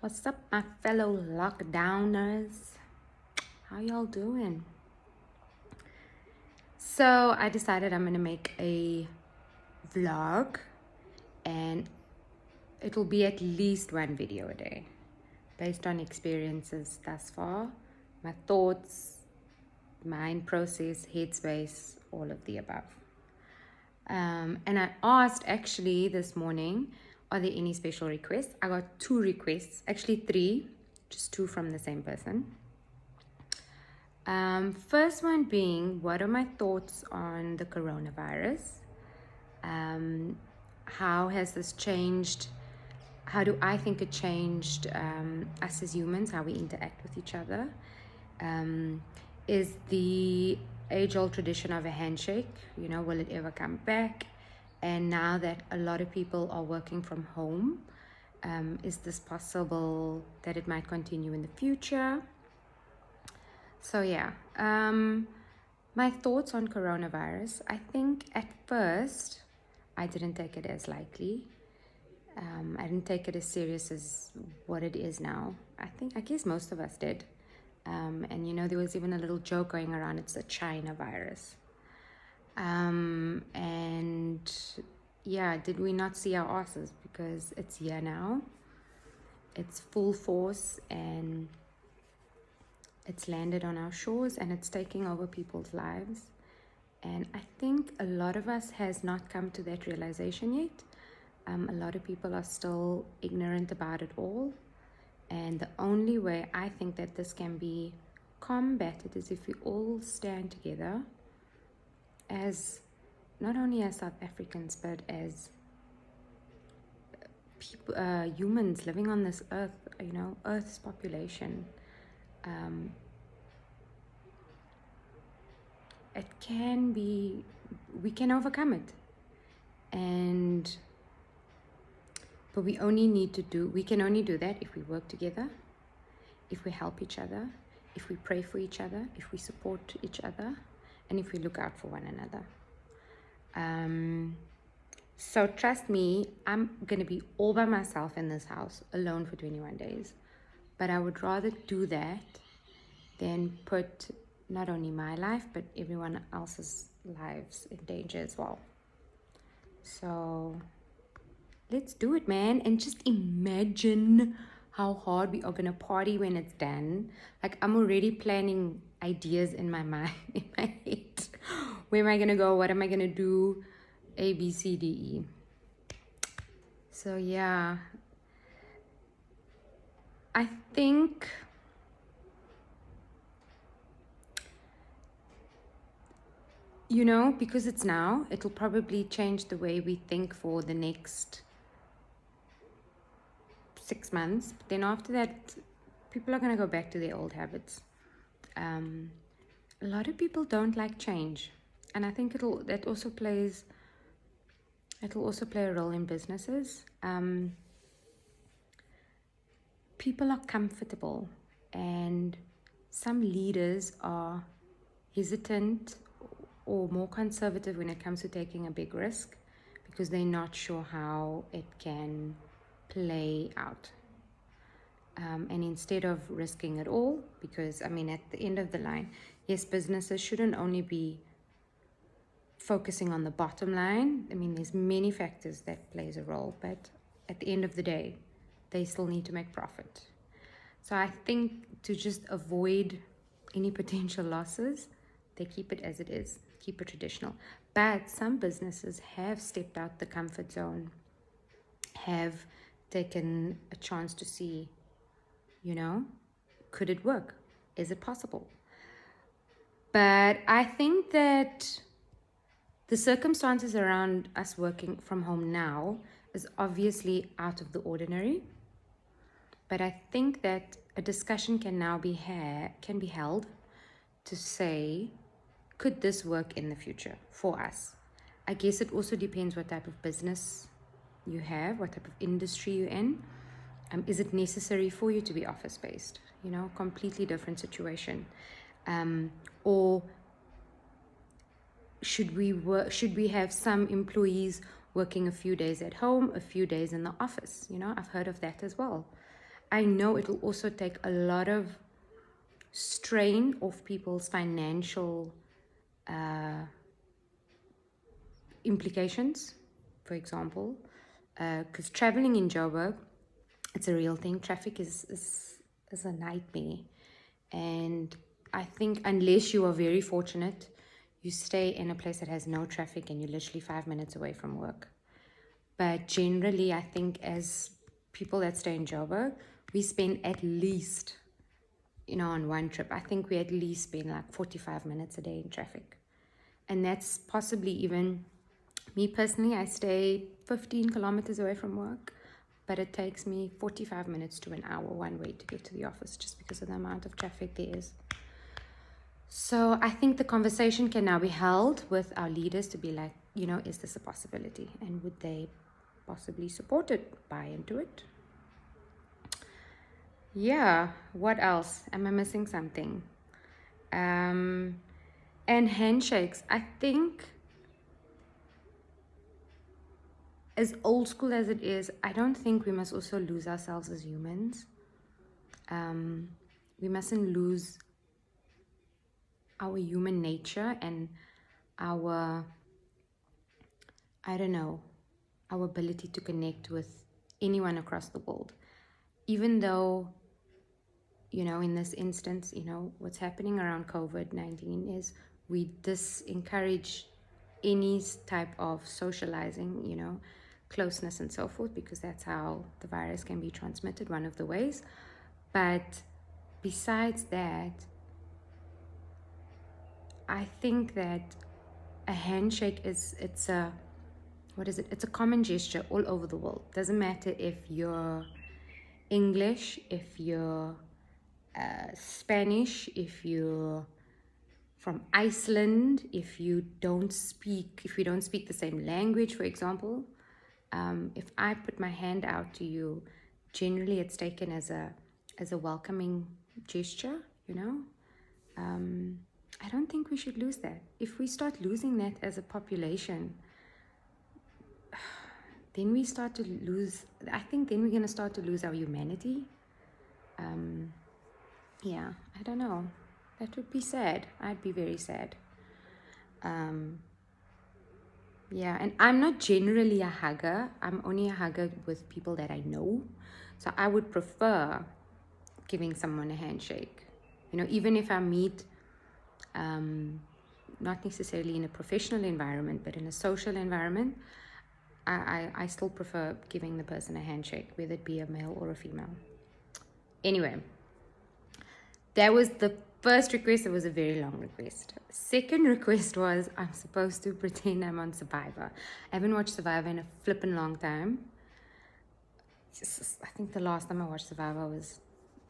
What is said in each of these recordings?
What's up, my fellow lockdowners? How y'all doing? So I decided I'm gonna make a vlog, and it'll be at least one video a day based on experiences thus far, my thoughts, mind process, headspace, all of the above. And I asked actually this morning, are there any special requests? I got 2 requests, actually 3, just 2 from the same person. First one being, what are my thoughts on the coronavirus? How has this changed? How do I think it changed us as humans, how we interact with each other? Is the age-old tradition of a handshake, will it ever come back? And now that a lot of people are working from home, is this possible that it might continue in the future? So yeah, my thoughts on coronavirus. I think at first I didn't take it as lightly. I didn't take it as serious as what it is now. I guess most of us did. And there was even a little joke going around, it's a China virus. And yeah, did we not see our asses? Because it's here now. It's full force and it's landed on our shores and it's taking over people's lives. And I think a lot of us has not come to that realization yet. A lot of people are still ignorant about it all. And the only way I think that this can be combated is if we all stand together as, not only as South Africans, but as people, humans living on this earth, Earth's population. It can be, we can overcome it. But we can only do that if we work together, if we help each other, if we pray for each other, if we support each other, and if we look out for one another. So trust me, I'm gonna be all by myself in this house, alone for 21 days. But I would rather do that than put not only my life, but everyone else's lives in danger as well. So let's do it, man. And just imagine how hard we are gonna party when it's done. Like, I'm already planning ideas in my mind, in my head. Where am I gonna go? What am I gonna do? A, B, C, D, E. So yeah, I think because it's now, it'll probably change the way we think for the next 6 months. But then after that, people are going to go back to their old habits. A lot of people don't like change, and I think it'll also play a role in businesses. People are comfortable, and some leaders are hesitant or more conservative when it comes to taking a big risk because they're not sure how it can play out. And instead of risking it all, because at the end of the line, yes, businesses shouldn't only be focusing on the bottom line. There's many factors that plays a role, but at the end of the day, they still need to make profit. So I think to just avoid any potential losses, they keep it as it is, keep it traditional. But some businesses have stepped out the comfort zone, have taken a chance to see, could it work? Is it possible? But I think that the circumstances around us working from home now is obviously out of the ordinary. But I think that a discussion can now be held to say, could this work in the future for us? I guess it also depends what type of business you have, what type of industry you're in. Is it necessary for you to be office-based? Completely different situation. Or should we have some employees working a few days at home, a few days in the office? I've heard of that as well. I know it will also take a lot of strain off people's financial implications, for example, because traveling in Joburg, it's a real thing. Traffic is a nightmare. And I think unless you are very fortunate, you stay in a place that has no traffic and you're literally 5 minutes away from work. But generally, I think as people that stay in Joburg, we spend at least, on one trip, I think we at least spend like 45 minutes a day in traffic. And that's possibly even, me personally, I stay 15 kilometers away from work, but it takes me 45 minutes to an hour one way to get to the office just because of the amount of traffic there is. So I think the conversation can now be held with our leaders to be like, is this a possibility? And would they possibly support it, buy into it? Yeah, what else? Am I missing something? And handshakes. I think, as old school as it is, I don't think we must also lose ourselves as humans. We mustn't lose our human nature and our ability to connect with anyone across the world. Even though, in this instance, what's happening around COVID-19 is we disencourage any type of socializing, closeness and so forth, because that's how the virus can be transmitted, one of the ways. But besides that, I think that a handshake it's a common gesture all over the world. Doesn't matter if you're English, if you're Spanish, if you're from Iceland, if you don't speak the same language, for example. If I put my hand out to you, generally it's taken as a welcoming gesture, I don't think we should lose that. If we start losing that as a population, then we're going to start to lose our humanity. Yeah, I don't know. That would be sad. I'd be very sad. Yeah, and I'm not generally a hugger. I'm only a hugger with people that I know. So I would prefer giving someone a handshake. Even if I meet, not necessarily in a professional environment, but in a social environment, I still prefer giving the person a handshake, whether it be a male or a female. Anyway, that was the first request. It was a very long request. Second request was I'm supposed to pretend I'm on Survivor. I haven't watched Survivor in a flippin' long time. I think the last time I watched Survivor was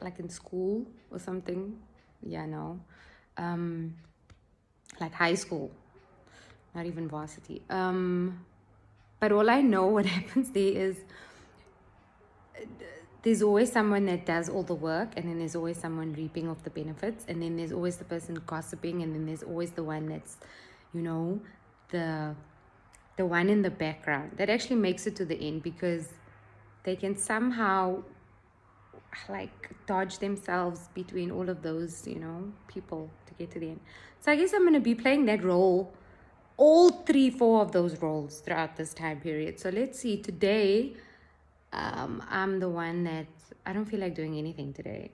like in school or something. Yeah, no. Like high school, not even varsity. But all I know what happens there is there's always someone that does all the work, and then there's always someone reaping off the benefits, and then there's always the person gossiping, and then there's always the one that's, the one in the background that actually makes it to the end, because they can somehow like dodge themselves between all of those, people to get to the end. So I guess I'm going to be playing that role, all 3-4 of those roles throughout this time period. So let's see. Today, I'm the one that I don't feel like doing anything today,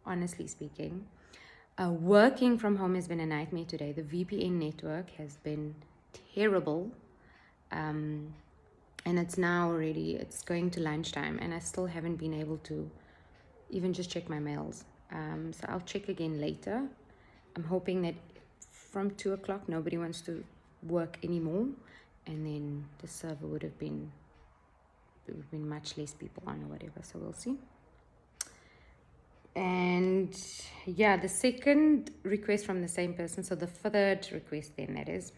honestly speaking. Working from home has been a nightmare today. The VPN network has been terrible. And it's going to lunchtime, and I still haven't been able to even just check my mails. So I'll check again later. I'm hoping that from 2 o'clock, nobody wants to work anymore, and then the server would have been much less people on or whatever. So we'll see. And yeah, the second request from the same person. So the third request then, that is.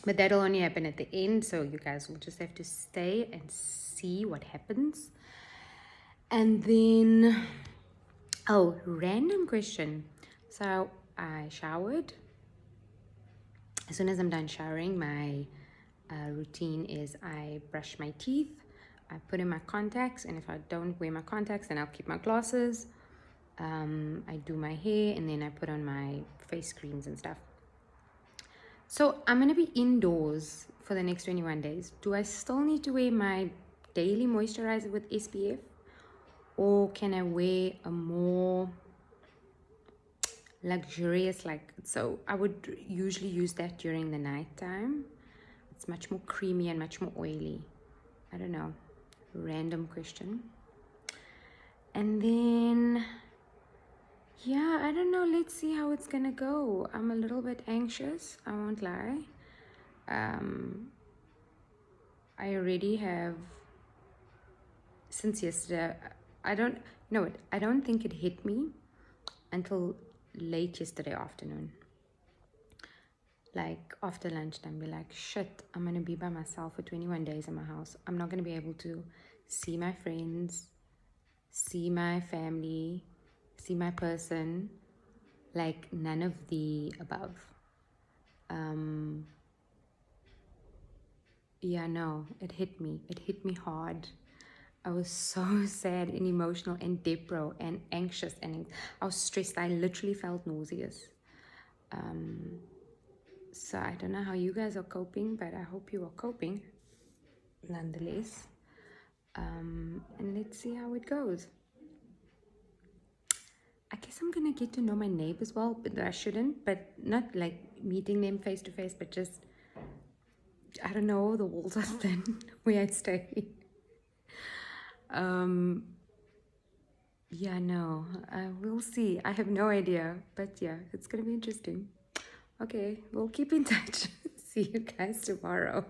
But that'll only happen at the end. So you guys will just have to stay and see what happens. And then, random question. So I showered. As soon as I'm done showering, my routine is I brush my teeth, I put in my contacts, and if I don't wear my contacts, then I'll keep my glasses. I do my hair, and then I put on my face creams and stuff. So I'm going to be indoors for the next 21 days. Do I still need to wear my daily moisturizer with SPF? Or can I wear a more luxurious, so I would usually use that during the night time. It's much more creamy and much more oily. I don't know. Random question. And then, yeah, I don't know. Let's see how it's gonna go. I'm a little bit anxious, I won't lie. I already have, since yesterday, I don't think it hit me until late yesterday afternoon. Like after lunchtime, be like, shit, I'm gonna be by myself for 21 days in my house. I'm not gonna be able to see my friends, see my family, see my person, like none of the above. Yeah, no, it hit me hard. I was so sad and emotional and depro and anxious, and I was stressed. I literally felt nauseous. So I don't know how you guys are coping, but I hope you are coping nonetheless. And let's see how it goes. I guess I'm gonna get to know my neighbors well, but I shouldn't, but not like meeting them face to face, but just, I don't know, the walls are thin where I stay. Yeah, no, we'll see. I have no idea, but yeah, it's gonna be interesting. Okay, we'll keep in touch. See you guys tomorrow.